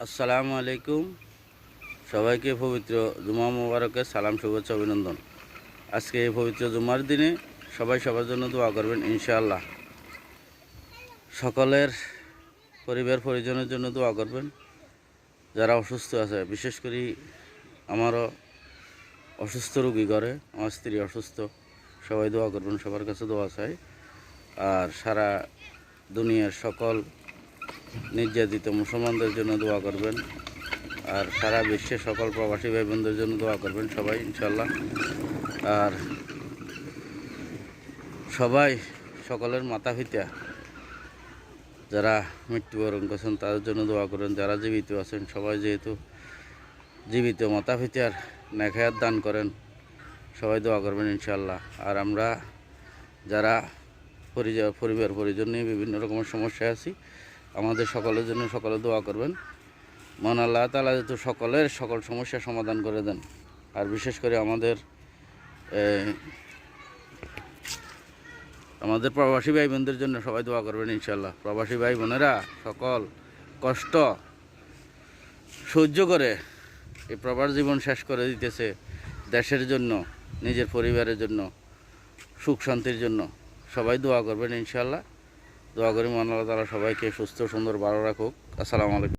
আসসালামু আলাইকুম। সবাইকে পবিত্র জুমা মুবারকের সালাম, শুভেচ্ছা, অভিনন্দন। আজকে এই পবিত্র জুমার দিনে সবাই সবার জন্য দোয়া করবেন ইনশাআল্লাহ। সকলের পরিবার পরিজনের জন্য দোয়া করবেন। যারা অসুস্থ আছে, বিশেষ করে আমারও অসুস্থ রোগী ঘরে, আমার স্ত্রী অসুস্থ, সবাই দোয়া করবেন, সবার কাছে দোয়া চাই। আর সারা দুনিয়ার সকল নির্যাতিত মুসলমানদের জন্য দোয়া করবেন। আর সারা বিশ্বের সকল প্রবাসী ভাই বোনদের জন্য দোয়া করবেন সবাই ইনশাল্লাহ। আর সবাই সকলের মাতা পিতা যারা মৃত্যুবরণ করছেন তাদের জন্য দোয়া করেন। যারা জীবিত আছেন সবাই যেহেতু জীবিত মাতা পিতার নেখায়াত দান করেন, সবাই দোয়া করবেন ইনশাল্লাহ। আর আমরা যারা পরিবার পরিজন নিয়ে বিভিন্ন রকমের সমস্যায় আছি, আমাদের সকলের জন্য সকলে দোয়া করবেন। মহান আল্লাহ তাআলা যেহেতু সকলের সকল সমস্যার সমাধান করে দেন। আর বিশেষ করে আমাদের প্রবাসী ভাই বোনদের জন্য সবাই দোয়া করবেন ইনশাল্লাহ। প্রবাসী ভাই বোনেরা সকল কষ্ট সহ্য করে এই প্রবাস জীবন শেষ করে দিতেছে দেশের জন্য, নিজের পরিবারের জন্য, সুখ শান্তির জন্য। সবাই দোয়া করবেন ইনশাল্লাহ। দোয়া করি মহান আল্লাহ তাআলা সবাইকে সুস্থ সুন্দর ভালো রাখুক। আসসালামু আলাইকুম।